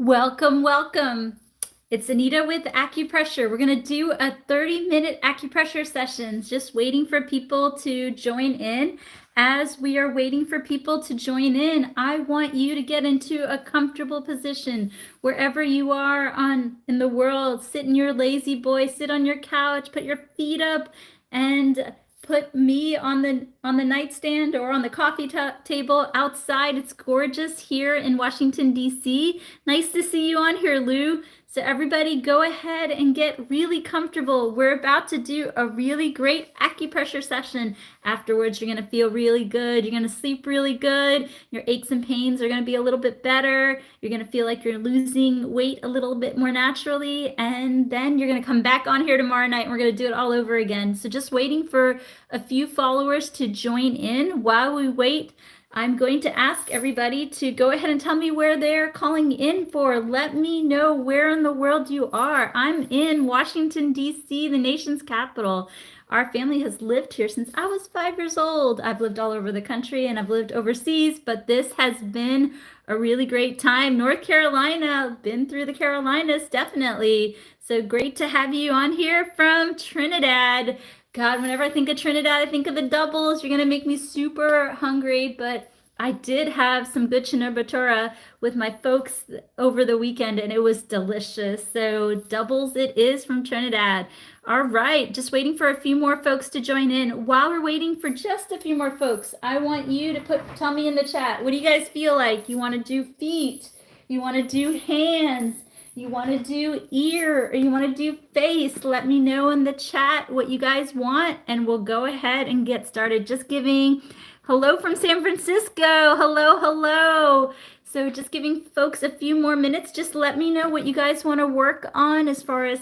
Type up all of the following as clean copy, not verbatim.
Welcome, welcome. It's Anita with Acupressure. We're going to do a 30-minute acupressure session, just waiting for people to join in. As we are waiting for people to join in, I want you to get into a comfortable position wherever you are in the world. Sit in your lazy boy, sit on your couch, put your feet up, and put me on the nightstand or on the coffee table outside. It's gorgeous here in Washington, D.C. Nice to see you on here, Lou. So everybody go ahead and get really comfortable. We're about to do a really great acupressure session. Afterwards, you're going to feel really good. You're going to sleep really good. Your aches and pains are going to be a little bit better. You're going to feel like you're losing weight a little bit more naturally. And then you're going to come back on here tomorrow night and we're going to do it all over again. So just waiting for a few followers to join in. While we wait, I'm going to ask everybody to go ahead and tell me where they're calling in for. Let me know where in the world you are. I'm in Washington, D.C., the nation's capital. Our family has lived here since I was 5 years old. I've lived all over the country and I've lived overseas, but this has been a really great time. North Carolina, been through the Carolinas, definitely. So great to have you on here from Trinidad. God, whenever I think of Trinidad, I think of the doubles. You're going to make me super hungry, but I did have some good Chinabatura with my folks over the weekend, and it was delicious. So doubles it is from Trinidad. All right, just waiting for a few more folks to join in. While we're waiting for just a few more folks, I want you to tell me in the chat, what do you guys feel like? You want to do feet? You want to do hands? You want to do ear or you want to do face? Let me know in the chat what you guys want and we'll go ahead and get started. Just giving hello from San Francisco. Hello, hello. So just giving folks a few more minutes. Just let me know what you guys want to work on as far as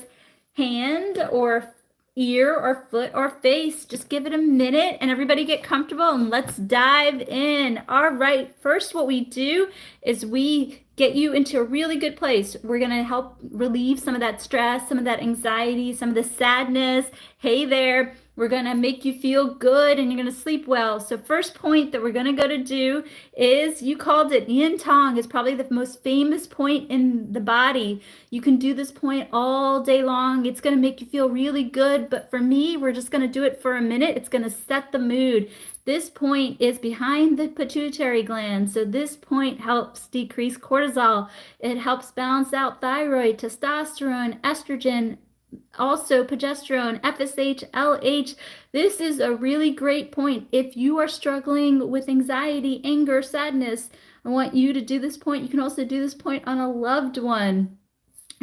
hand or ear or foot or face. Just give it a minute and everybody get comfortable and let's dive in. All right, first what we do is we get you into a really good place. We're going to help relieve some of that stress, some of that anxiety, some of the sadness. Hey there, we're going to make you feel good and you're going to sleep well. So first point that we're going to go to do is, you called it, Yin Tong is probably the most famous point in the body. You can do this point all day long. It's going to make you feel really good. But for me, we're just going to do it for a minute. It's going to set the mood. This point is behind the pituitary gland. So this point helps decrease cortisol. It helps balance out thyroid, testosterone, estrogen, also progesterone, FSH, LH. This is a really great point. If you are struggling with anxiety, anger, sadness, I want you to do this point. You can also do this point on a loved one.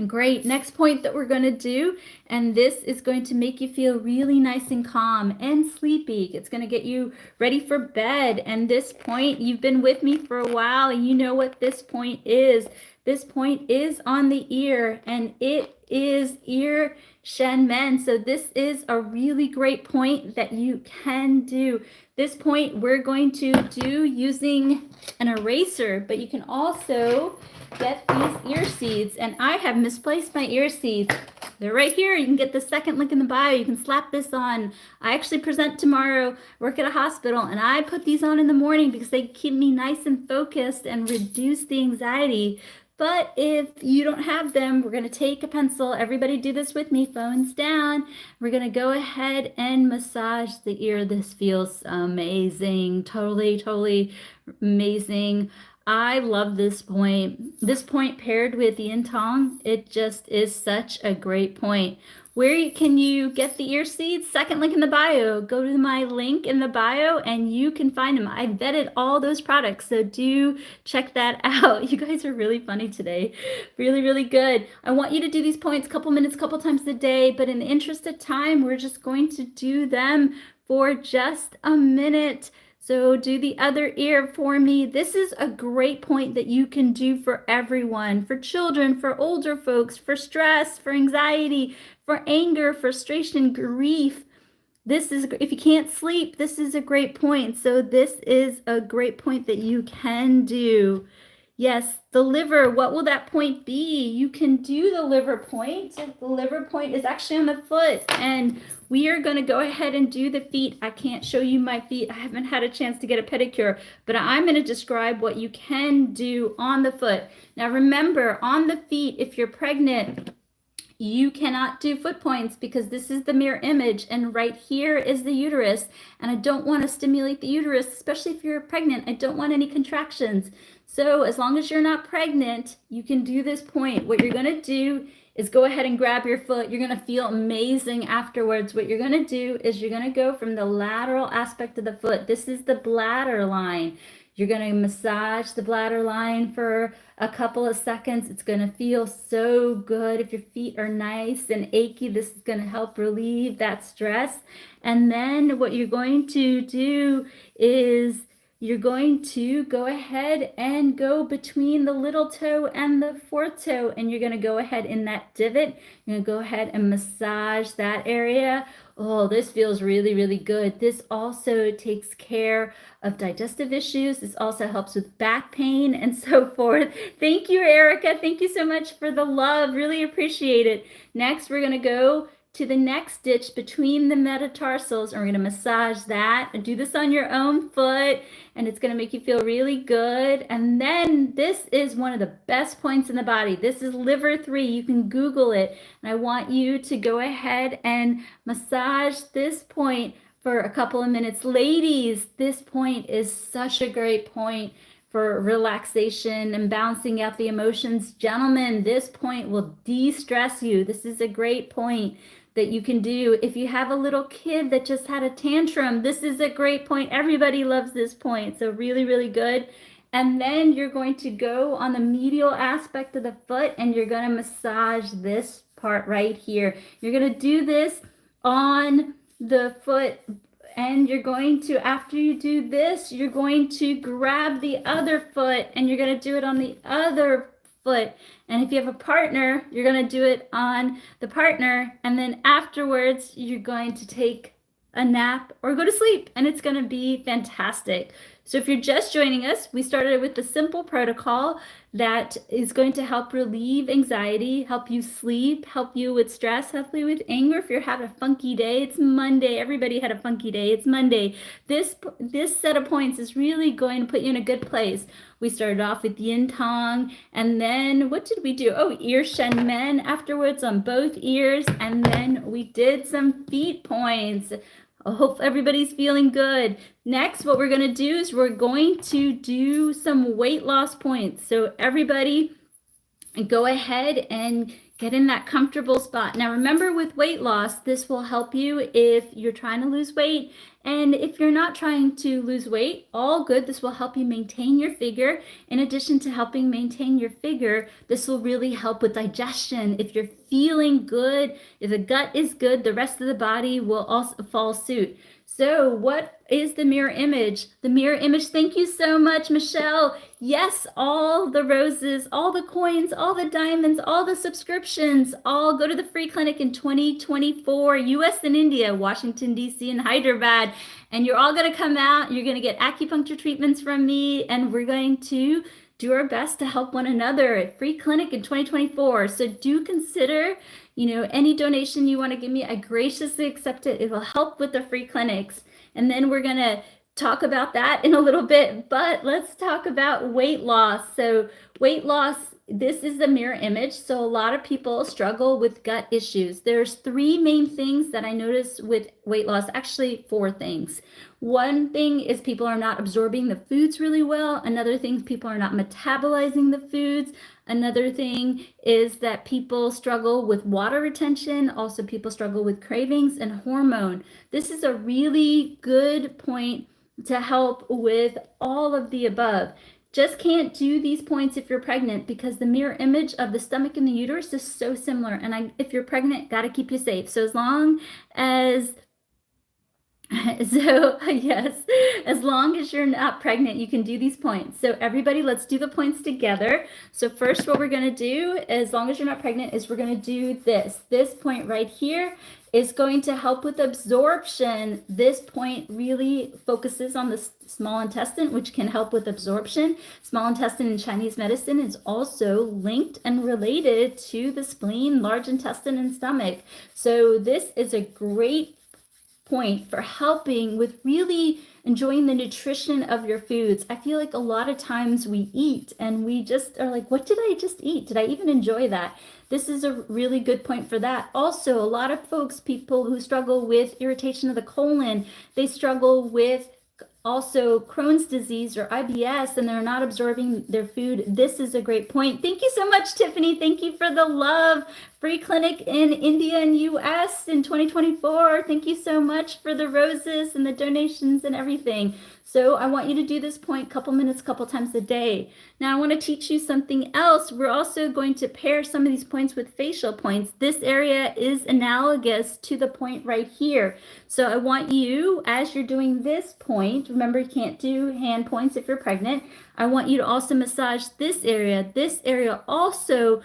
Great. Next point that we're going to do, and this is going to make you feel really nice and calm and sleepy. It's going to get you ready for bed. And this point, you've been with me for a while and you know what this point is. This point is on the ear and it is ear shen men. So this is a really great point that you can do. This point we're going to do using an eraser, but you can also get these ear seeds, and I have misplaced my ear seeds. They're right here. You can get the second link in the bio. You can slap this on. I actually present tomorrow, work at a hospital, and I put these on in the morning because they keep me nice and focused and reduce the anxiety. But if you don't have them, we're going to take a pencil. Everybody do this with me. Phones down. We're going to go ahead and massage the ear. This feels amazing. Totally, totally amazing. I love this point. This point paired with Yin Tong, it just is such a great point. Where can you get the ear seeds? Second link in the bio. Go to my link in the bio and you can find them. I vetted all those products, so do check that out. You guys are really funny today. Really, really good. I want you to do these points a couple minutes, couple times a day, but in the interest of time, we're just going to do them for just a minute. So do the other ear for me. This is a great point that you can do for everyone, for children, for older folks, for stress, for anxiety, for anger, frustration, grief. This is, if you can't sleep, this is a great point. So this is a great point that you can do. Yes, the liver, what will that point be? You can do the liver point. The liver point is actually on the foot, and we are going to go ahead and do the feet. I can't show you my feet. I haven't had a chance to get a pedicure, but I'm going to describe what you can do on the foot. Now remember, on the feet, if you're pregnant, you cannot do foot points because this is the mirror image, and right here is the uterus, and I don't want to stimulate the uterus, especially if you're pregnant. I don't want any contractions. So as long as you're not pregnant, you can do this point. What you're going to do is go ahead and grab your foot. You're going to feel amazing afterwards. What you're going to do is you're going to go from the lateral aspect of the foot. This is the bladder line. You're going to massage the bladder line for a couple of seconds. It's going to feel so good. If your feet are nice and achy, this is going to help relieve that stress. And then what you're going to do is you're going to go ahead and go between the little toe and the fourth toe, and you're going to go ahead in that divot. You're going to go ahead and massage that area. Oh, this feels really, really good. This also takes care of digestive issues. This also helps with back pain and so forth. Thank you, Erica. Thank you so much for the love. Really appreciate it. Next, we're going to go to the next stitch between the metatarsals, and we're going to massage that. Do this on your own foot, and it's going to make you feel really good. And then this is one of the best points in the body. This is liver 3. You can Google it, and I want you to go ahead and massage this point for a couple of minutes. Ladies, this point is such a great point for relaxation and balancing out the emotions. Gentlemen, this point will de-stress you. This is a great point that you can do. If you have a little kid that just had a tantrum, this is a great point. Everybody loves this point. So really, really good. And then you're going to go on the medial aspect of the foot, and you're going to massage this part right here. You're going to do this on the foot, and you're going to, after you do this, you're going to grab the other foot, and you're going to do it on the other foot. And if you have a partner, you're going to do it on the partner, and then afterwards you're going to take a nap or go to sleep, and it's going to be fantastic. So if you're just joining us, we started with the simple protocol that is going to help relieve anxiety, help you sleep, help you with stress, help you with anger. If you're having a funky day, it's Monday. Everybody had a funky day. It's Monday. This set of points is really going to put you in a good place. We started off with yin tong, and then what did we do? Oh, ear shen men afterwards on both ears, and then we did some feet points. I hope everybody's feeling good. Next, what we're going to do is we're going to do some weight loss points. So everybody go ahead and get in that comfortable spot. Now remember, with weight loss, this will help you if you're trying to lose weight. And if you're not trying to lose weight, all good. This will help you maintain your figure. In addition to helping maintain your figure, this will really help with digestion. If you're feeling good, if the gut is good, the rest of the body will also follow suit. So what is the mirror image? The mirror image, thank you so much, Michelle. Yes, all the roses, all the coins, all the diamonds, all the subscriptions, all go to the free clinic in 2024, US and India, Washington, D.C. and Hyderabad. And you're all going to come out. You're going to get acupuncture treatments from me, and we're going to do our best to help one another at free clinic in 2024. So do consider, any donation you want to give me, I graciously accept it. It will help with the free clinics. And then we're going to talk about that in a little bit, but let's talk about weight loss. So weight loss, this is the mirror image. So a lot of people struggle with gut issues. There's 3 main things that I notice with weight loss, actually 4 things. One thing is people are not absorbing the foods really well. Another thing, people are not metabolizing the foods. Another thing is that people struggle with water retention. Also, people struggle with cravings and hormone. This is a really good point to help with all of the above. Just can't do these points if you're pregnant, because the mirror image of the stomach and the uterus is so similar. And if you're pregnant, got to keep you safe. So as long as as long as you're not pregnant, you can do these points. So everybody, let's do the points together. So first, what we're going to do, as long as you're not pregnant, is we're going to do this point right here. is going to help with absorption. This point really focuses on the small intestine, which can help with absorption. Small intestine in Chinese medicine is also linked and related to the spleen, large intestine, and stomach. So this is a great point for helping with really enjoying the nutrition of your foods. I feel like a lot of times we eat and we just are like, what did I just eat? Did I even enjoy that? This is a really good point for that. Also, a lot of folks, people who struggle with irritation of the colon, they struggle with also Crohn's disease or IBS, and they're not absorbing their food. This is a great point. Thank you so much, Tiffany. Thank you for the love. Free clinic in India and US in 2024. Thank you so much for the roses and the donations and everything. So I want you to do this point a couple minutes, couple times a day. Now I want to teach you something else. We're also going to pair some of these points with facial points. This area is analogous to the point right here. So I want you, as you're doing this point, remember you can't do hand points if you're pregnant. I want you to also massage this area. This area also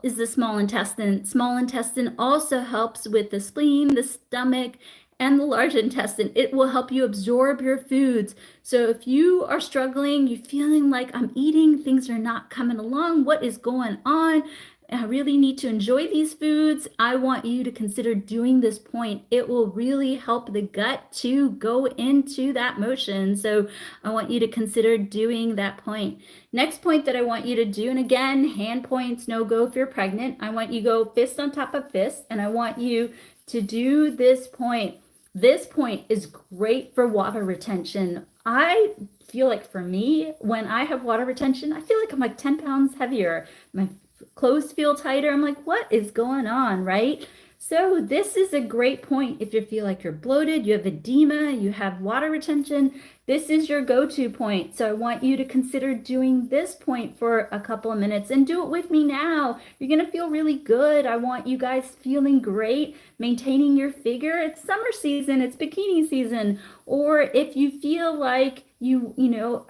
is the small intestine. Small intestine also helps with the spleen, the stomach, and the large intestine. It will help you absorb your foods. So if you are struggling, you're feeling like I'm eating, things are not coming along, what is going on? I really need to enjoy these foods. I want you to consider doing this point. It will really help the gut to go into that motion. So I want you to consider doing that point. Next point that I want you to do, and again, hand points, no go if you're pregnant. I want you to go fist on top of fist, and I want you to do this point. This point is great for water retention. I feel like for me, when I have water retention, I feel like I'm like 10 pounds heavier. My clothes feel tighter. I'm like, what is going on, right? So this is a great point if you feel like you're bloated, you have edema, you have water retention. This is your go-to point. So I want you to consider doing this point for a couple of minutes and do it with me now. You're going to feel really good. I want you guys feeling great, maintaining your figure. It's summer season, it's bikini season. Or if you feel like you know,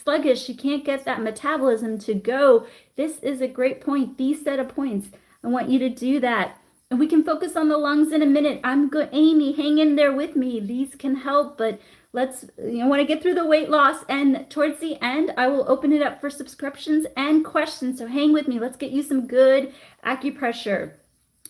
sluggish, you can't get that metabolism to go, this is a great point. These set of points, I want you to do that. And we can focus on the lungs in a minute. I'm good. Amy, hang in there with me. These can help, but let's, want to get through the weight loss. And towards the end, I will open it up for subscriptions and questions. So hang with me. Let's get you some good acupressure.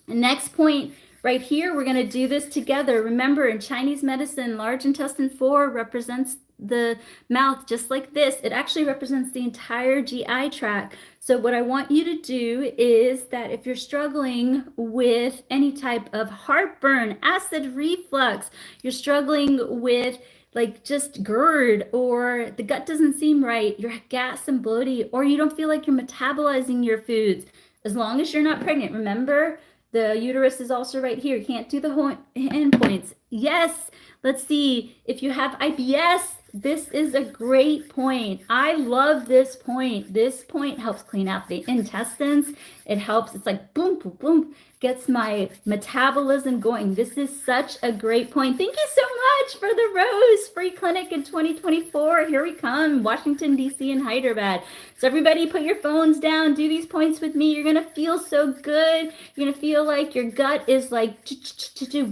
And next point right here, we're going to do this together. Remember, in Chinese medicine, large intestine 4 represents the mouth just like this. It actually represents the entire GI tract. So what I want you to do is that if you're struggling with any type of heartburn, acid reflux, you're struggling with like just GERD, or the gut doesn't seem right, you're gas and bloated, or you don't feel like you're metabolizing your foods, as long as you're not pregnant, remember, the uterus is also right here. You can't do the hand points. Yes, let's see. If you have IBS, this is a great point. I love this point. This point helps clean out the intestines. It helps, it's like boom, boom, boom, gets my metabolism going. This is such a great point. Thank you so much for the Rose Free Clinic in 2024. Here we come, Washington, D.C. and Hyderabad. So everybody put your phones down, do these points with me. You're going to feel so good. You're going to feel like your gut is like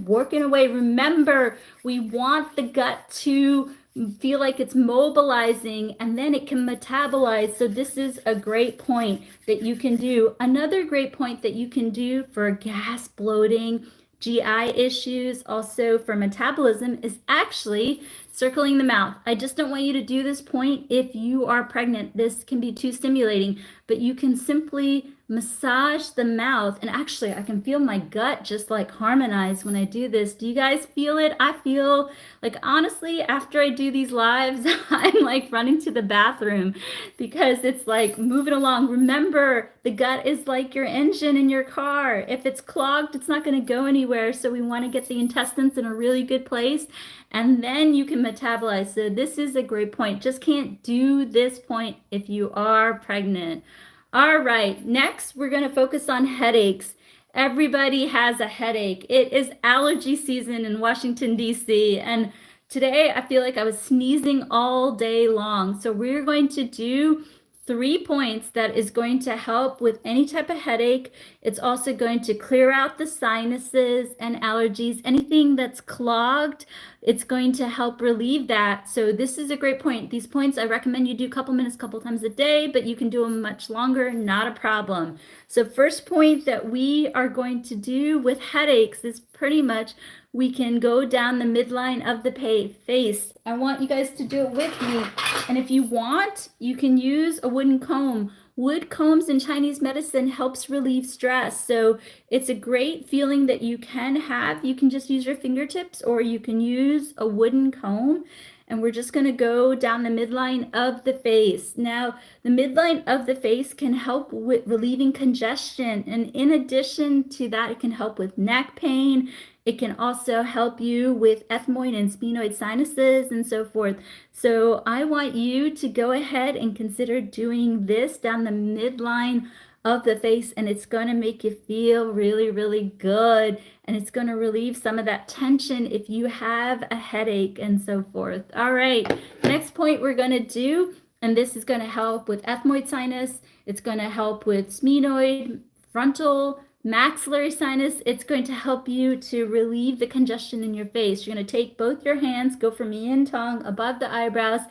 working away. Remember, we want the gut to feel like it's mobilizing, and then it can metabolize. So this is a great point that you can do. Another great point that you can do for gas, bloating, GI issues, also for metabolism, is actually circling the mouth. I just don't want you to do this point if you are pregnant. This can be too stimulating, but you can simply massage the mouth. And actually, I can feel my gut just like harmonize when I do this. Do you guys feel it? I feel like, honestly, after I do these lives, I'm like running to the bathroom because it's like moving along. Remember, the gut is like your engine in your car. If it's clogged, it's not going to go anywhere. So we want to get the intestines in a really good place, and then you can metabolize. So this is a great point. Just can't do this point if you are pregnant. All right, next we're going to focus on headaches. Everybody has a headache. It is allergy season in Washington, D.C. And today I feel like I was sneezing all day long. So we're going to do 3 points that is going to help with any type of headache. It's also going to clear out the sinuses and allergies, anything that's clogged. It's going to help relieve that. So this is a great point. These points, I recommend you do a couple minutes, couple times a day, but you can do them much longer, not a problem. So first point that we are going to do with headaches is pretty much we can go down the midline of the face. I want you guys to do it with me. And if you want, you can use a wooden comb. Wood combs in Chinese medicine helps relieve stress. So it's a great feeling that you can have. You can just use your fingertips or you can use a wooden comb. And we're just going to go down the midline of the face. Now, the midline of the face can help with relieving congestion. And in addition to that, it can help with neck pain. It can also help you with ethmoid and sphenoid sinuses and so forth. So I want you to go ahead and consider doing this down the midline of the face, and it's going to make you feel really, really good, and it's going to relieve some of that tension if you have a headache and so forth. All right, next point we're going to do, and this is going to help with ethmoid sinus. It's going to help with sphenoid, frontal, maxillary sinus. It's going to help you to relieve the congestion in your face. You're going to take both your hands, go from yin tongue above the eyebrows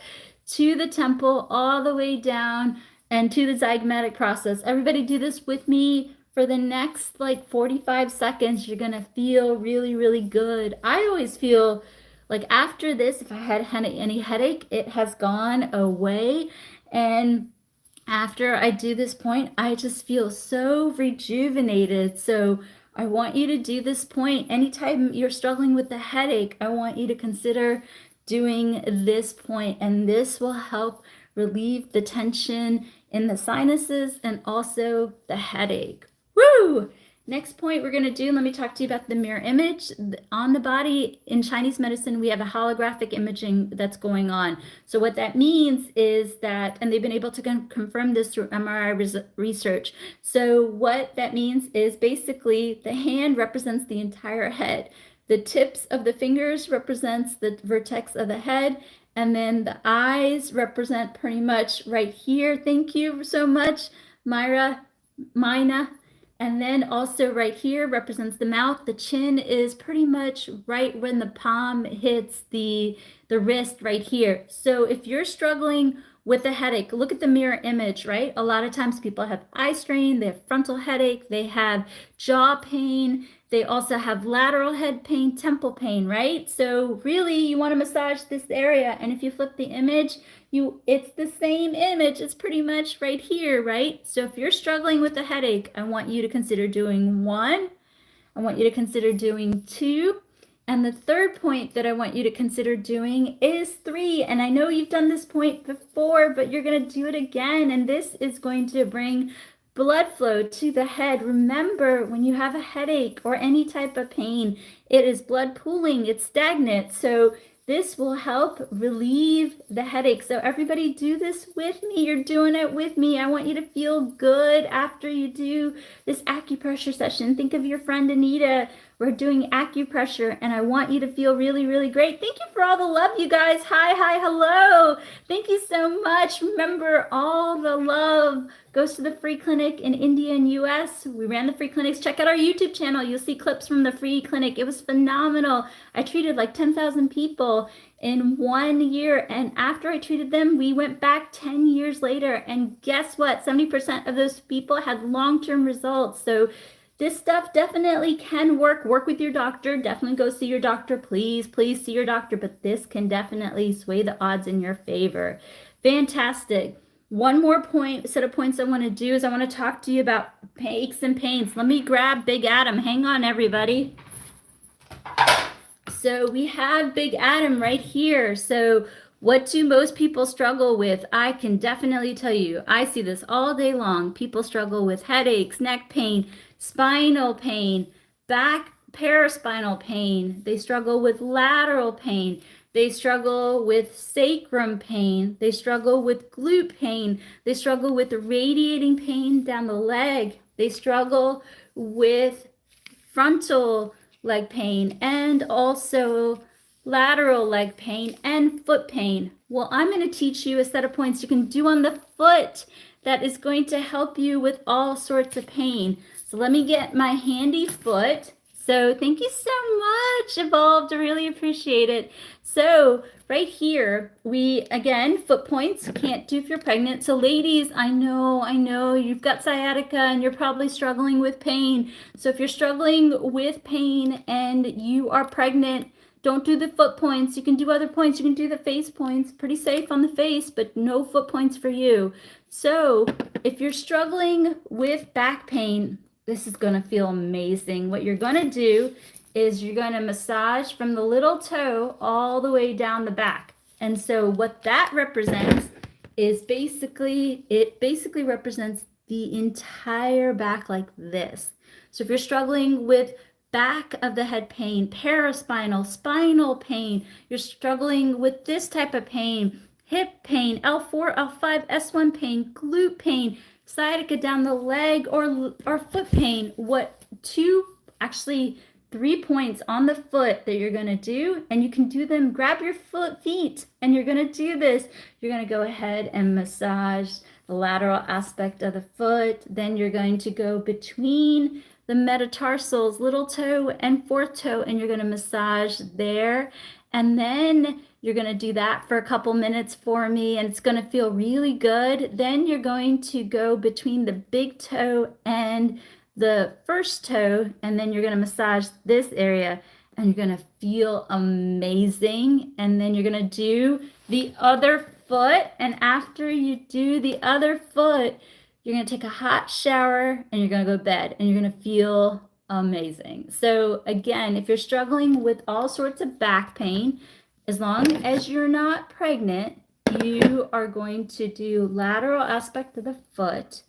to the temple, all the way down and to the zygomatic process. Everybody do this with me for the next like 45 seconds. You're going to feel really, really good. I always feel like after this, if I had any headache, it has gone away. And after I do this point, I just feel so rejuvenated. So I want you to do this point. Anytime you're struggling with a headache, I want you to consider doing this point, and this will help relieve the tension in the sinuses and also the headache. Woo! Next point we're going to do, let me talk to you about the mirror image. On the body, in Chinese medicine, we have a holographic imaging that's going on. So what that means is that, and they've been able to confirm this through MRI research. So what that means is basically the hand represents the entire head. The tips of the fingers represents the vertex of the head, and then the eyes represent pretty much right here. Thank you so much, Mina. And then also right here represents the mouth. The chin is pretty much right when the palm hits the wrist right here. So if you're struggling with a headache, look at the mirror image, right? A lot of times people have eye strain, they have frontal headache, they have jaw pain, they also have lateral head pain, temple pain, right? So really you want to massage this area. And if you flip the image, it's the same image. It's pretty much right here, right? So if you're struggling with a headache, I want you to consider doing 1. I want you to consider doing 2. And the third point that I want you to consider doing is 3. And I know you've done this point before, but you're going to do it again. And this is going to bring blood flow to the head. Remember, when you have a headache or any type of pain, it is blood pooling, it's stagnant. So this will help relieve the headache. So everybody do this with me. You're doing it with me. I want you to feel good after you do this acupressure session. Think of your friend Anita. We're doing acupressure, and I want you to feel really, really great. Thank you for all the love, you guys. Hi, hello. Thank you so much. Remember, all the love goes to the free clinic in India and US. We ran the free clinics. Check out our YouTube channel. You'll see clips from the free clinic. It was phenomenal. I treated like 10,000 people in 1 year. And after I treated them, we went back 10 years later. And guess what? 70% of those people had long-term results. So this stuff definitely can work. Work with your doctor. Definitely go see your doctor. Please, please see your doctor. But this can definitely sway the odds in your favor. Fantastic. One more set of points I want to do is I want to talk to you about aches and pains. Let me grab Big Adam. Hang on, everybody. So we have Big Adam right here. So what do most people struggle with? I can definitely tell you, I see this all day long. People struggle with headaches, neck pain, spinal pain, back paraspinal pain. They struggle with lateral pain. They struggle with sacrum pain. They struggle with glute pain. They struggle with radiating pain down the leg. They struggle with frontal leg pain and also lateral leg pain and foot pain. Well, I'm going to teach you a set of points you can do on the foot that is going to help you with all sorts of pain. So let me get my handy foot. So thank you so much, Evolved. I really appreciate it. So right here, we, again, foot points, can't do if you're pregnant. So ladies, I know, you've got sciatica and you're probably struggling with pain. So if you're struggling with pain and you are pregnant, don't do the foot points. You can do other points. You can do the face points. Pretty safe on the face, but no foot points for you. So if you're struggling with back pain, this is going to feel amazing. What you're going to do is you're going to massage from the little toe all the way down the back. And so what that represents is it basically represents the entire back like this. So if you're struggling with back of the head pain, paraspinal, spinal pain, you're struggling with this type of pain, hip pain, L4, L5, S1 pain, glute pain, sciatica down the leg, or foot pain, actually 3 points on the foot that you're going to do, and you can do them, grab your feet, and you're going to do this. You're going to go ahead and massage the lateral aspect of the foot. Then you're going to go between the metatarsals, little toe and fourth toe, and you're going to massage there. And then you're going to do that for a couple minutes for me, and it's going to feel really good. Then you're going to go between the big toe and the first toe, and then you're going to massage this area, and you're going to feel amazing. And then you're going to do the other foot, and after you do the other foot, you're going to take a hot shower, and you're going to go to bed, and you're going to feel amazing. So again, if you're struggling with all sorts of back pain, as long as you're not pregnant, you are going to do lateral aspect of the foot.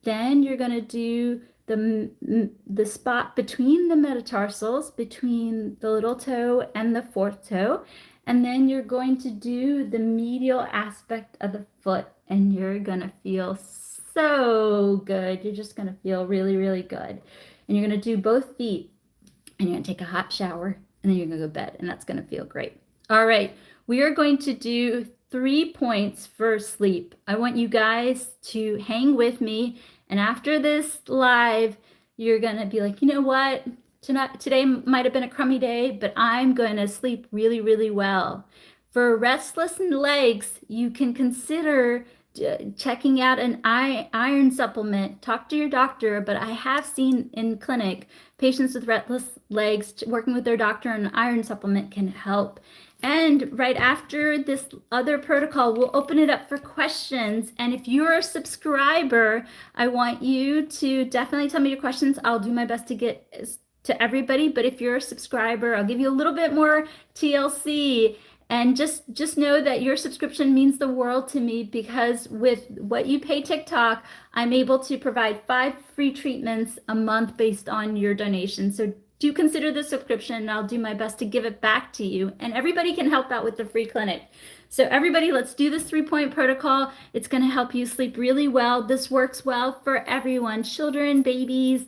Then you're going to do the spot between the metatarsals, between the little toe and the fourth toe. And then you're going to do the medial aspect of the foot, and you're going to feel so good. You're just going to feel really, really good. And you're going to do both feet, and you're going to take a hot shower, and then you're going to go to bed, and that's going to feel great. All right, we are going to do 3 points for sleep. I want you guys to hang with me, and after this live, you're going to be like, you know what? Today might have been a crummy day, but I'm going to sleep really, really well. For restless legs, you can consider checking out an iron supplement. Talk to your doctor, but I have seen in clinic patients with restless legs working with their doctor, and an iron supplement can help. And right after this other protocol, we'll open it up for questions. And if you're a subscriber, I want you to definitely tell me your questions. I'll do my best to get to everybody. But if you're a subscriber, I'll give you a little bit more TLC. And just know that your subscription means the world to me, because with what you pay TikTok, I'm able to provide 5 free treatments a month based on your donation. So do consider the subscription, and I'll do my best to give it back to you. And everybody can help out with the free clinic. So everybody, let's do this 3-point protocol. It's going to help you sleep really well. This works well for everyone, children, babies,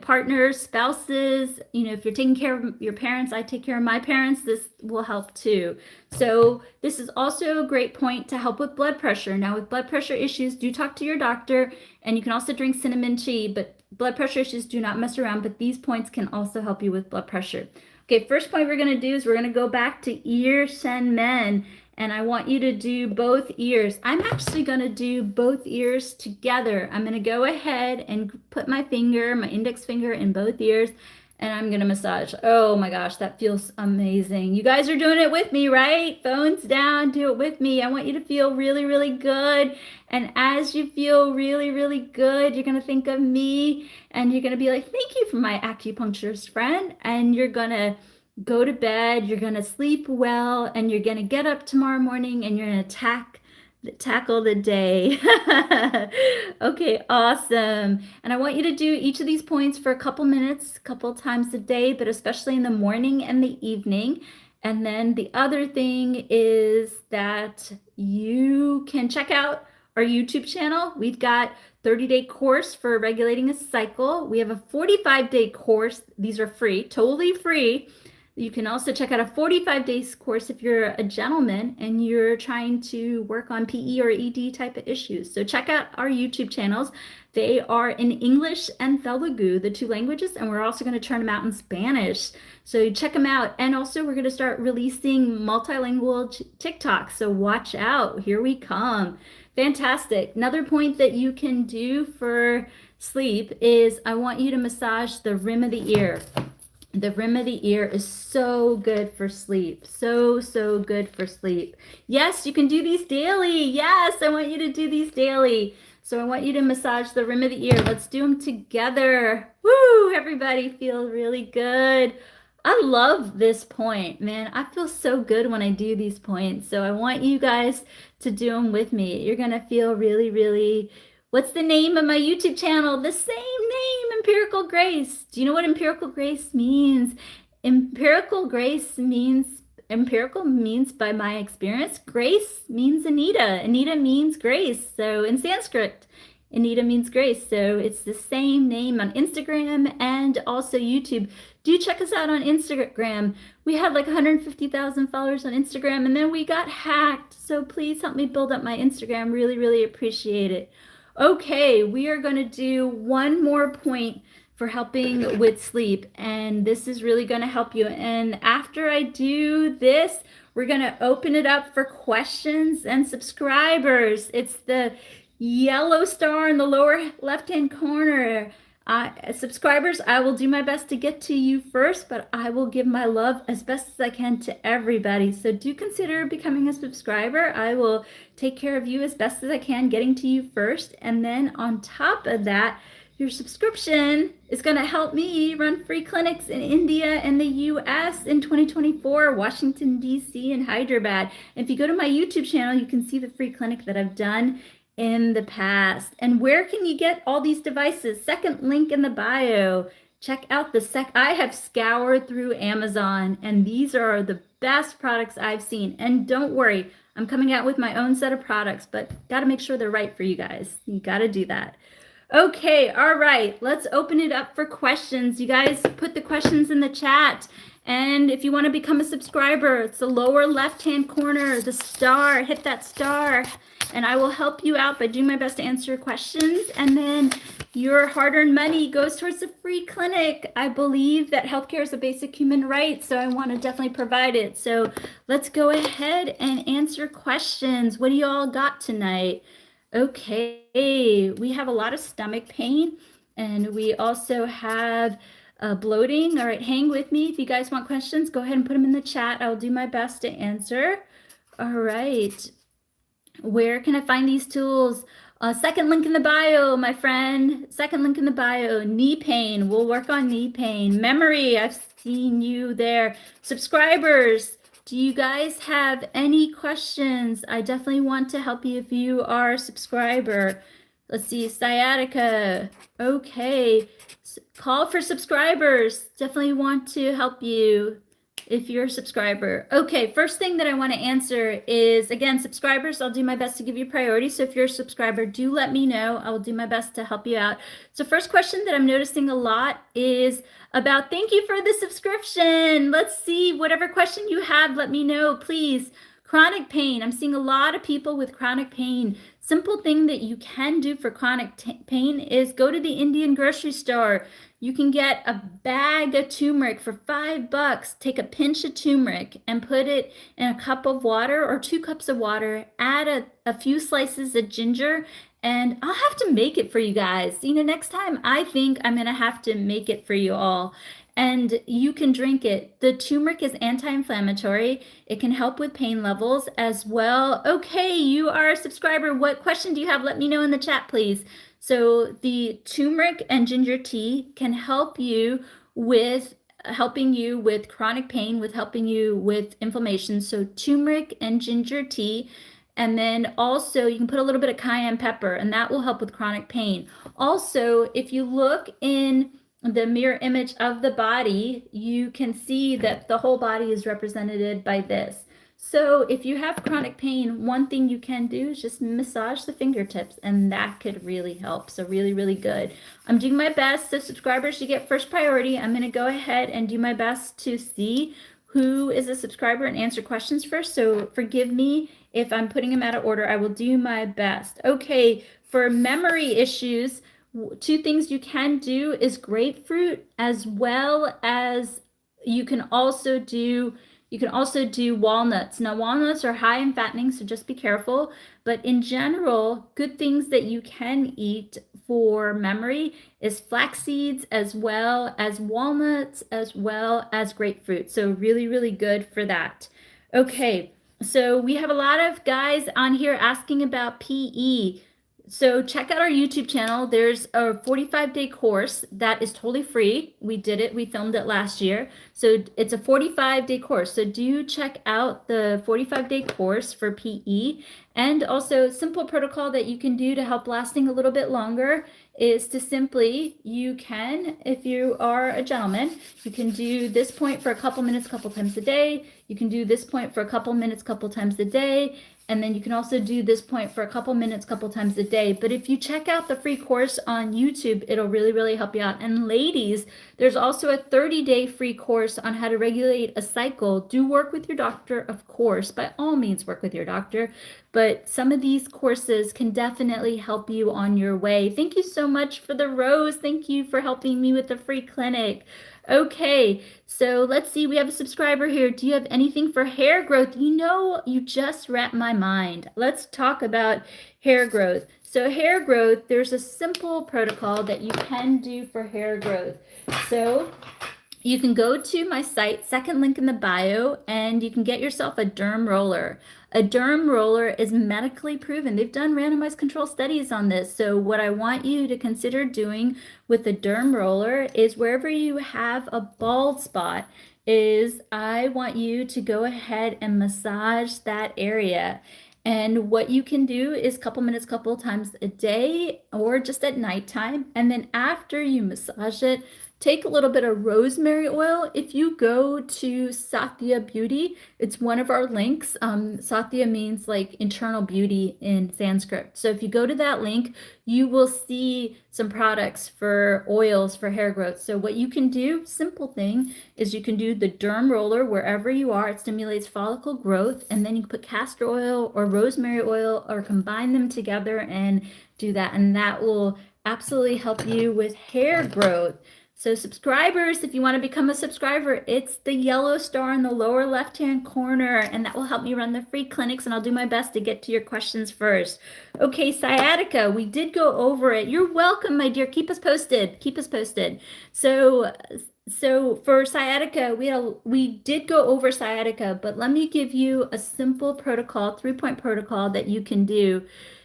partners, spouses. If you're taking care of your parents, I take care of my parents, this will help too. So this is also a great point to help with blood pressure. Now with blood pressure issues, do talk to your doctor, and you can also drink cinnamon tea, but blood pressure issues, do not mess around, but these points can also help you with blood pressure. Okay, first point we're going to do is we're going to go back to ear shen men, and I want you to do both ears. I'm actually going to do both ears together. I'm going to go ahead and put my index finger in both ears, and I'm going to massage. Oh my gosh, that feels amazing. You guys are doing it with me, right? Phones down, do it with me. I want you to feel really, really good. And as you feel really, really good, you're going to think of me, and you're going to be like, thank you for my acupuncturist friend. And you're going to go to bed, you're going to sleep well, and you're going to get up tomorrow morning, and you're going to tackle the day. Okay, awesome. And I want you to do each of these points for a couple minutes, a couple times a day, but especially in the morning and the evening. And then the other thing is that you can check out our YouTube channel. We've got 30-day course for regulating a cycle. We have a 45-day course. These are free, totally free. You can also check out a 45 days course if you're a gentleman and you're trying to work on PE or ED type of issues. So check out our YouTube channels. They are in English and Telugu, the two languages, and we're also going to turn them out in Spanish. So check them out. And also we're going to start releasing multilingual TikToks. So watch out. Here we come. Fantastic. Another point that you can do for sleep is I want you to massage the rim of the ear. The rim of the ear is so good for sleep. So good for sleep. Yes, you can do these daily. Yes, I want you to do these daily. So I want you to massage the rim of the ear. Let's do them together. Woo, everybody feel really good. I love this point, man. I feel so good when I do these points. So I want you guys to do them with me. You're going to feel really, really. What's the name of my YouTube channel? The same name, Empirical Grace. Do you know what Empirical Grace means? Empirical means by my experience. Grace means Anita. Anita means grace. So in Sanskrit, Anita means grace. So it's the same name on Instagram and also YouTube. Do check us out on Instagram. We had like 150,000 followers on Instagram and then we got hacked. So please help me build up my Instagram. Really, really appreciate it. Okay, we are going to do one more point for helping with sleep, and this is really going to help you. And after I do this, we're going to open it up for questions and subscribers. It's the yellow star in the lower left-hand corner. Subscribers, I will do my best to get to you first, but I will give my love as best as I can to everybody. So do consider becoming a subscriber. I will take care of you as best as I can, getting to you first. And then on top of that, your subscription is going to help me run free clinics in India and the US in 2024, Washington, D.C., and Hyderabad. And if you go to my YouTube channel, you can see the free clinic that I've done in the past. And where can you get all these devices? Second link in the bio. Check out I have scoured through Amazon and these are the best products I've seen. And don't worry, I'm coming out with my own set of products, but got to make sure they're right for you guys. You got to do that. Okay, all right, let's open it up for questions. You guys put the questions in the chat. And if you want to become a subscriber, it's the lower left-hand corner, the star, hit that star, and I will help you out by doing my best to answer your questions. And then your hard-earned money goes towards the free clinic. I believe that healthcare is a basic human right, so I want to definitely provide it. So let's go ahead and answer questions. What do you all got tonight? Okay, we have a lot of stomach pain, and we also have bloating. All right, hang with me. If you guys want questions, go ahead and put them in the chat. I'll do my best to answer. All right. Where can I find these tools? Second link in the bio, my friend. Second link in the bio. Knee pain. We'll work on knee pain. Memory. I've seen you there. Subscribers. Do you guys have any questions? I definitely want to help you if you are a subscriber. Let's see, sciatica. Okay. Call for subscribers. Definitely want to help you if you're a subscriber. Okay, first thing that I want to answer is, again, subscribers, I'll do my best to give you priority. So if you're a subscriber, do let me know. I will do my best to help you out. So first question that I'm noticing a lot is about, thank you for the subscription. Let's see, whatever question you have, let me know, please. Chronic pain. I'm seeing a lot of people with chronic pain. Simple thing that you can do for chronic pain is go to the Indian grocery store. You can get a bag of turmeric for $5. Take a pinch of turmeric and put it in a cup of water or 2 cups of water. Add a few slices of ginger, and I'll have to make it for you guys. You know, next time I think I'm going to have to make it for you all. And you can drink it. The turmeric is anti-inflammatory. It can help with pain levels as well. Okay, you are a subscriber. What question do you have? Let me know in the chat, please. So the turmeric and ginger tea can help you with chronic pain, with helping you with inflammation. So turmeric and ginger tea. And then also you can put a little bit of cayenne pepper, and that will help with chronic pain. Also, if you look in the mirror image of the body, you can see that the whole body is represented by this. So if you have chronic pain, one thing you can do is just massage the fingertips, and that could really help. So really, really good. I'm doing my best. So subscribers, you get first priority. I'm going to go ahead and do my best to see who is a subscriber and answer questions first. So forgive me if I'm putting them out of order. I will do my best. Okay, for memory issues, two things you can do is grapefruit, as well as you can also do walnuts. Now, walnuts are high in fattening, so just be careful. But in general, good things that you can eat for memory is flax seeds, as well as walnuts, as well as grapefruit. So really, really good for that. Okay, so we have a lot of guys on here asking about PE. So check out our YouTube channel. There's a 45-day course that is totally free. We did it. We filmed it last year. So it's a 45-day course. So do check out the 45-day course for PE. And also, simple protocol that you can do to help lasting a little bit longer is to simply, you can, if you are a gentleman, you can do this point for a couple minutes, couple times a day. You can do this point for a couple minutes, couple times a day. And then you can also do this point for a couple minutes, couple times a day. But if you check out the free course on YouTube, it'll really, really help you out. And ladies, there's also a 30-day free course on how to regulate a cycle. Do work with your doctor, of course. By all means, work with your doctor. But some of these courses can definitely help you on your way. Thank you so much for the rose. Thank you for helping me with the free clinic. Okay, so let's see. We have a subscriber here. Do you have anything for hair growth? You know, you just wrapped my mind. Let's talk about hair growth. So hair growth, there's a simple protocol that you can do for hair growth. So you can go to my site, second link in the bio, and you can get yourself a derm roller. A derm roller is medically proven. They've done randomized control studies on this. So what I want you to consider doing with the derm roller is wherever you have a bald spot, is I want you to go ahead and massage that area. And what you can do is couple minutes, couple times a day, or just at nighttime. And then after you massage it, take a little bit of rosemary oil. If you go to Satya Beauty, it's one of our links. Satya means like internal beauty in Sanskrit. So if you go to that link, you will see some products for oils for hair growth. So what you can do, simple thing, is you can do the derm roller wherever you are. It stimulates follicle growth, and then you can put castor oil or rosemary oil or combine them together and do that. And that will absolutely help you with hair growth. So subscribers, if you want to become a subscriber, it's the yellow star in the lower left-hand corner, and that will help me run the free clinics, and I'll do my best to get to your questions first. Okay, sciatica, we did go over it. You're welcome, my dear. Keep us posted. Keep us posted. So for sciatica, we did go over sciatica, but let me give you a simple protocol, 3-point protocol that you can do.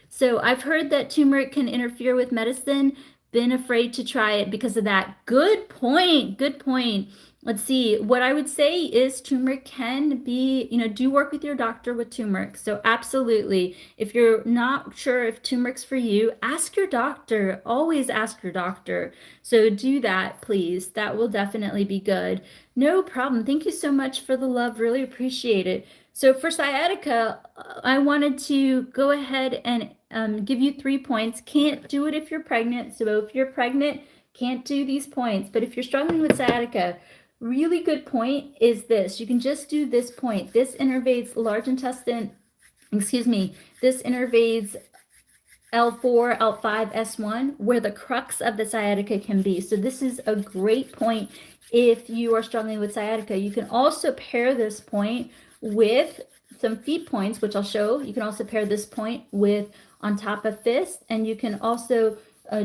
So I've heard that turmeric can interfere with medicine. Been afraid to try it because of that. Good point. Good point. Let's see. What I would say is turmeric can be, do work with your doctor with turmeric. So absolutely. If you're not sure if turmeric's for you, ask your doctor. Always ask your doctor. So do that, please. That will definitely be good. No problem. Thank you so much for the love. Really appreciate it. So for sciatica, I wanted to go ahead and give you 3 points. Can't do it if you're pregnant. So if you're pregnant, can't do these points. But if you're struggling with sciatica, really good point is this. You can just do this point. This innervates large intestine, this innervates L4, L5, S1, where the crux of the sciatica can be. So this is a great point if you are struggling with sciatica. You can also pair this point with some feet points, which I'll show. You can also pair this point with on top of fist, and you can also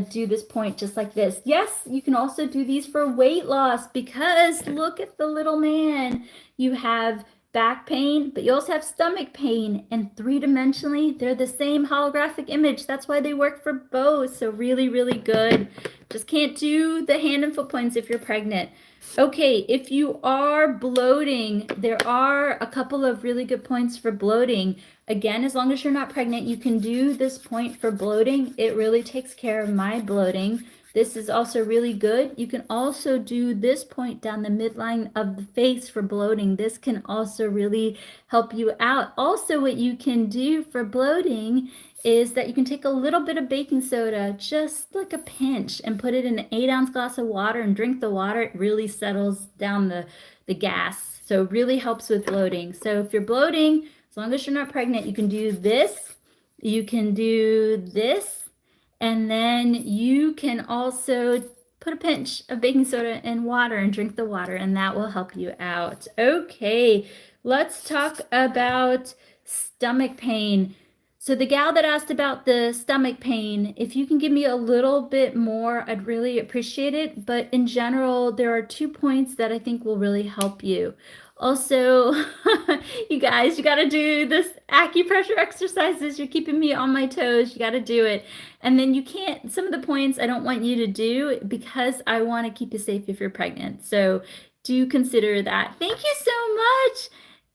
do this point just like this. Yes, you can also do these for weight loss, because look at the little man. You have back pain, but you also have stomach pain, and 3-dimensionally, they're the same holographic image. That's why they work for both. So really, really good. Just can't do the hand and foot points if you're pregnant. Okay, if you are bloating, there are a couple of really good points for bloating. Again, as long as you're not pregnant, you can do this point for bloating. It really takes care of my bloating. This is also really good. You can also do this point down the midline of the face for bloating. This can also really help you out. Also, what you can do for bloating is that you can take a little bit of baking soda, just like a pinch, and put it in an 8-ounce glass of water and drink the water. It really settles down the gas. So it really helps with bloating. So if you're bloating, as long as you're not pregnant, you can do this. You can do this. And then you can also put a pinch of baking soda in water and drink the water, and that will help you out. Okay, let's talk about stomach pain. So the gal that asked about the stomach pain, if you can give me a little bit more, I'd really appreciate it. But in general, there are 2 points that I think will really help you. Also, you guys, you got to do this acupressure exercises. You're keeping me on my toes. You got to do it. And then you can't, some of the points I don't want you to do because I want to keep you safe if you're pregnant. So do consider that. Thank you so much.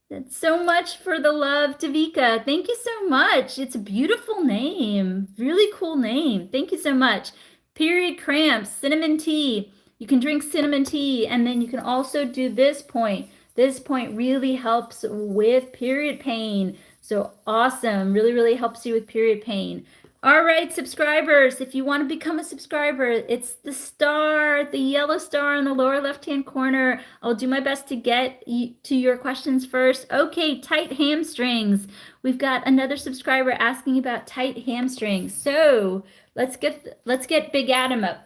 That's so much for the love, Tavika. Thank you so much. It's a beautiful name. Really cool name. Thank you so much. Period cramps, cinnamon tea. You can drink cinnamon tea, and then you can also do this point. This point really helps with period pain. So awesome. Really, really helps you with period pain. All right, subscribers, if you want to become a subscriber, it's the star, the yellow star in the lower left-hand corner. I'll do my best to get to your questions first. Okay, tight hamstrings. We've got another subscriber asking about tight hamstrings. So let's get Big Adam up.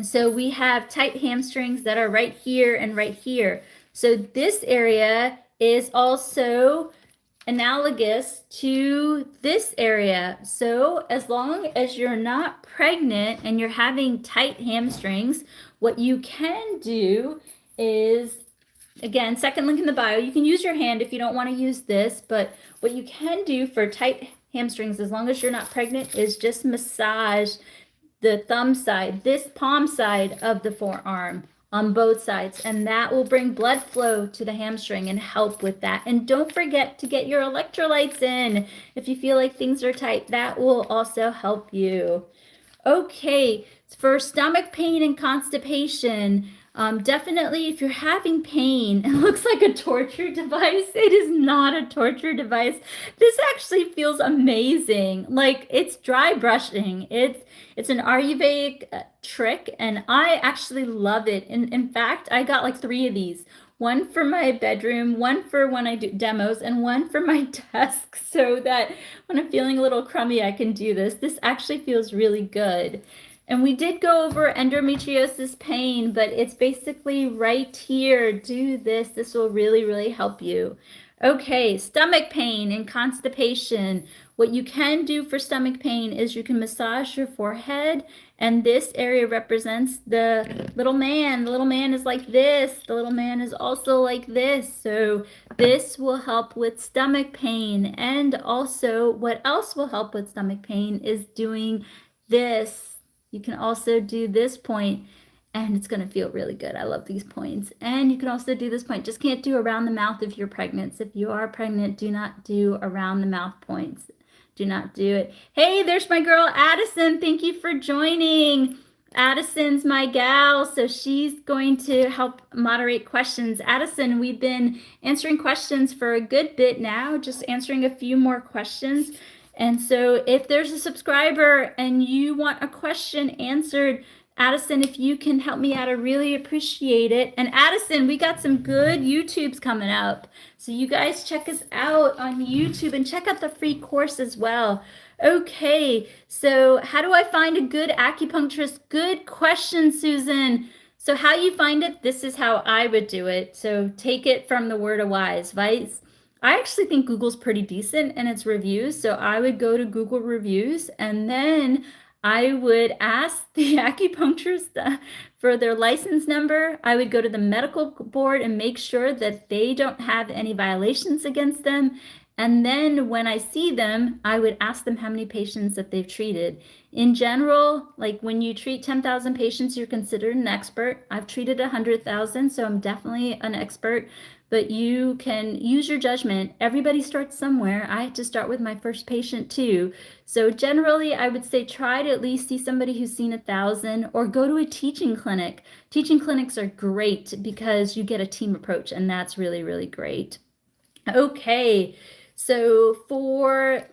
So we have tight hamstrings that are right here and right here. So this area is also analogous to this area. So as long as you're not pregnant and you're having tight hamstrings, what you can do is, again, second link in the bio, you can use your hand if you don't want to use this, but what you can do for tight hamstrings, as long as you're not pregnant, is just massage the thumb side, this palm side of the forearm on both sides, and that will bring blood flow to the hamstring and help with that. And don't forget to get your electrolytes in. If you feel like things are tight, that will also help you. Okay, for stomach pain and constipation, definitely if you're having pain, it looks like a torture device. It is not a torture device. This actually feels amazing. Like, it's dry brushing. It's an Ayurvedic trick, and I actually love it. In fact, I got like 3 of these. One for my bedroom, one for when I do demos, and one for my desk, so that when I'm feeling a little crummy, I can do this. This actually feels really good. And we did go over endometriosis pain, but it's basically right here. Do this. This will really, really help you. Okay, stomach pain and constipation. What you can do for stomach pain is you can massage your forehead, and this area represents the little man. The little man is like this. The little man is also like this. So this will help with stomach pain. And also, what else will help with stomach pain is doing this. You can also do this point, and it's going to feel really good. I love these points. And you can also do this point. Just can't do around the mouth if you're pregnant. So if you are pregnant, do not do around the mouth points. Do not do it. Hey, there's my girl, Addison. Thank you for joining. Addison's my gal, so she's going to help moderate questions. Addison, we've been answering questions for a good bit now, just answering a few more questions. And so if there's a subscriber and you want a question answered, Addison, if you can help me out, I really appreciate it. And Addison, we got some good YouTubes coming up. So you guys check us out on YouTube and check out the free course as well. Okay, so how do I find a good acupuncturist? Good question, Susan. So how you find it, this is how I would do it. So take it from the word of wise, Vice. I actually think Google's pretty decent in its reviews. So I would go to Google reviews, and then I would ask the acupuncturist for their license number. I would go to the medical board and make sure that they don't have any violations against them. And then when I see them, I would ask them how many patients that they've treated. In general, like when you treat 10,000 patients, you're considered an expert. I've treated 100,000, so I'm definitely an expert. but you can use your judgment. Everybody starts somewhere. I had to start with my first patient too. So generally, I would say try to at least see somebody who's seen 1,000 or go to a teaching clinic. Teaching clinics are great because you get a team approach, and that's really, really great. Okay, so for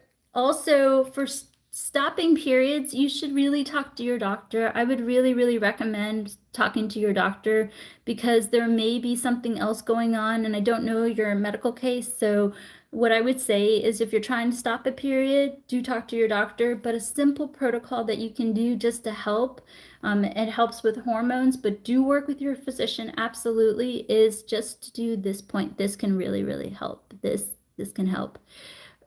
stopping periods, you should really talk to your doctor. I would really, really recommend talking to your doctor because there may be something else going on, and I don't know your medical case. So what I would say is if you're trying to stop a period, do talk to your doctor, but a simple protocol that you can do just to help, it helps with hormones, but do work with your physician, absolutely, is just to do this point. This can really, really help. This can help.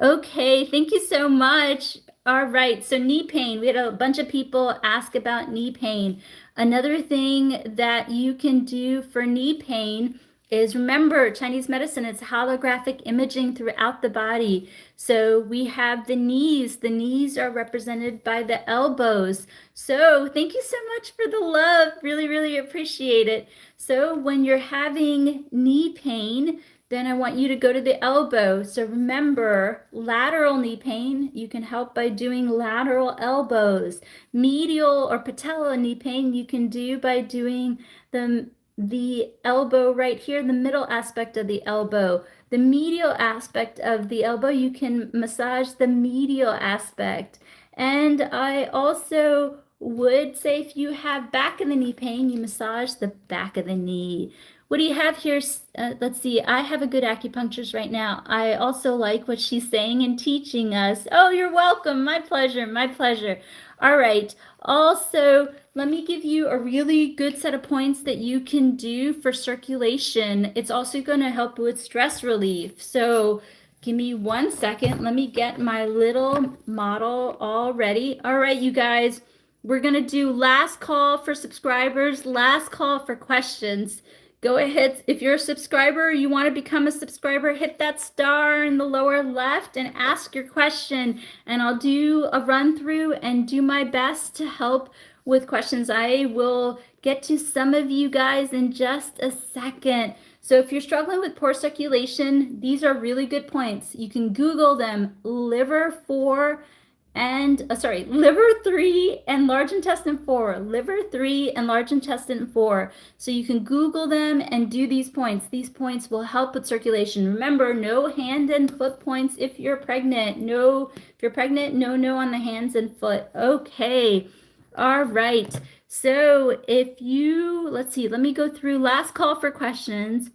Okay, thank you so much. All right, so knee pain. We had a bunch of people ask about knee pain. Another thing that you can do for knee pain is, remember, Chinese medicine, it's holographic imaging throughout the body. So we have the knees. The knees are represented by the elbows. So thank you so much for the love. Really, really appreciate it. So when you're having knee pain, then I want you to go to the elbow. So remember, lateral knee pain, you can help by doing lateral elbows. Medial or patella knee pain, you can do by doing the elbow right here, the middle aspect of the elbow. The medial aspect of the elbow, you can massage the medial aspect. And I also would say if you have back of the knee pain, you massage the back of the knee. What do you have here? Let's see. I have a good acupuncturist right now. I also like what she's saying and teaching us. Oh, you're welcome. My pleasure. My pleasure. All right. Also, let me give you a really good set of points that you can do for circulation. It's also going to help with stress relief. So give me 1 second. Let me get my little model all ready. All right, you guys, we're going to do last call for subscribers, last call for questions. Go ahead. If you're a subscriber, you want to become a subscriber, hit that star in the lower left and ask your question. And I'll do a run through and do my best to help with questions. I will get to some of you guys in just a second. So if you're struggling with poor circulation, these are really good points. You can Google them. Liver 3 and large intestine 4. Liver 3 and large intestine 4. So you can Google them and do these points. These points will help with circulation. Remember, no hand and foot points if you're pregnant. No, if you're pregnant, no on the hands and foot. Okay. All right. So if you, let's see, let me go through last call for questions.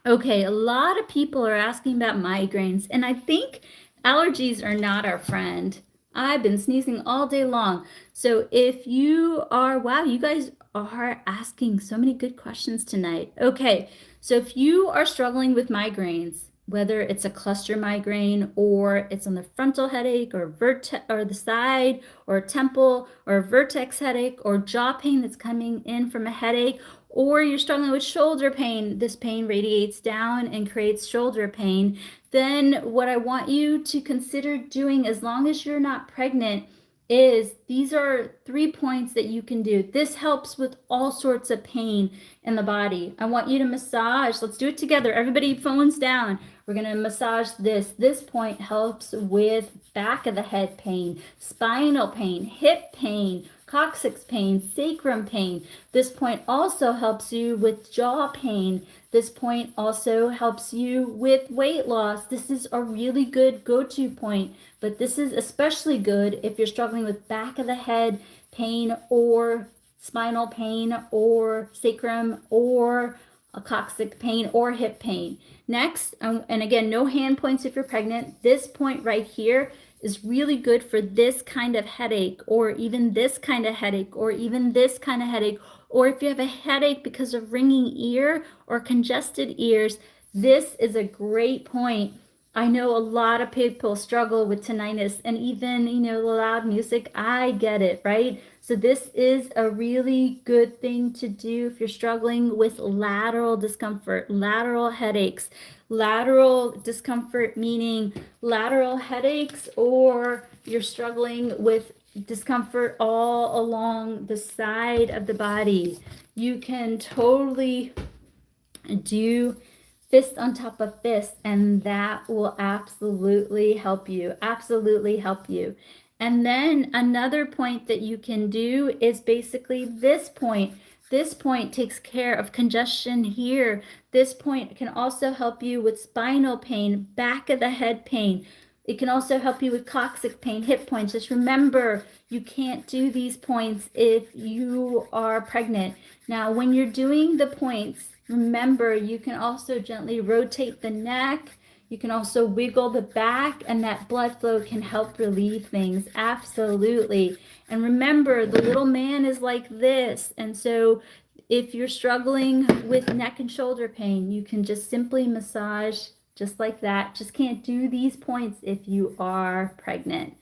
Okay, a lot of people are asking about migraines, and I think allergies are not our friend. I've been sneezing all day long. So if you are, wow, you guys are asking so many good questions tonight. Okay, so if you are struggling with migraines, whether it's a cluster migraine or it's on the frontal headache or the side or temple or a vertex headache or jaw pain that's coming in from a headache, or you're struggling with shoulder pain, this pain radiates down and creates shoulder pain, then what I want you to consider doing, as long as you're not pregnant, is these are 3 points that you can do. This helps with all sorts of pain in the body. I want you to massage. Let's do it together. Everybody, phones down. We're going to massage this. This point helps with back of the head pain, spinal pain, hip pain, coccyx pain, sacrum pain. This point also helps you with jaw pain. This point also helps you with weight loss. This is a really good go-to point, but this is especially good if you're struggling with back of the head pain or spinal pain or sacrum or a coccyx pain or hip pain. Next, and again, no hand points if you're pregnant. This point right here is really good for this kind of headache, or even this kind of headache, or even this kind of headache, or if you have a headache because of ringing ear or congested ears, this is a great point. I know a lot of people struggle with tinnitus and even, loud music. I get it, right? So this is a really good thing to do if you're struggling with lateral discomfort, lateral headaches. Lateral discomfort meaning lateral headaches, or you're struggling with discomfort all along the side of the body. You can totally do fist on top of fist, and that will absolutely help you. Absolutely help you. And then another point that you can do is basically this point. This point takes care of congestion here. This point can also help you with spinal pain, back of the head pain. It can also help you with coccyx pain, hip points. Just remember, you can't do these points if you are pregnant. Now, when you're doing the points, remember, you can also gently rotate the neck. You can also wiggle the back, and that blood flow can help relieve things. Absolutely. And remember, the little man is like this. And so if you're struggling with neck and shoulder pain, you can just simply massage just like that. Just can't do these points if you are pregnant.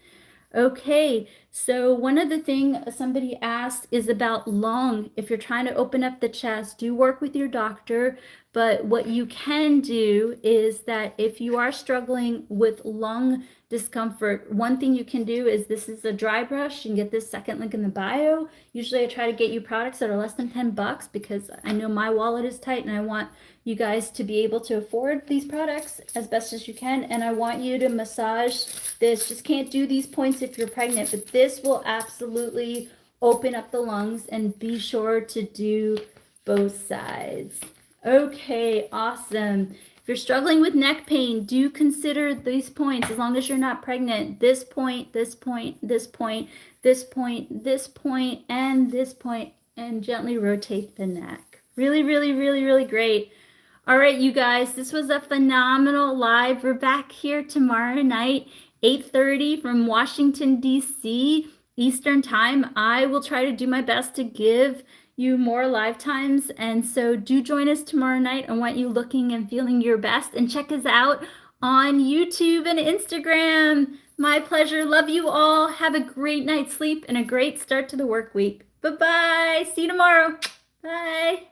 Okay, so one of the things somebody asked is about lung. If you're trying to open up the chest, do work with your doctor. But what you can do is that if you are struggling with lung discomfort, one thing you can do is, this is a dry brush. You can get this second link in the bio. Usually I try to get you products that are less than $10 because I know my wallet is tight and I want you guys to be able to afford these products as best as you can. And I want you to massage this. Just can't do these points if you're pregnant, but this will absolutely open up the lungs, and be sure to do both sides. Okay, awesome. If you're struggling with neck pain, do consider these points as long as you're not pregnant. This point, this point, this point, this point, this point, and this point, and gently rotate the neck. Really, really, really, really great. All right, you guys, this was a phenomenal live. We're back here tomorrow night, 8:30 from Washington, D.C. Eastern Time. I will try to do my best to give you more live times. And so do join us tomorrow night. I want you looking and feeling your best. And check us out on YouTube and Instagram. My pleasure. Love you all. Have a great night's sleep and a great start to the work week. Bye-bye. See you tomorrow. Bye.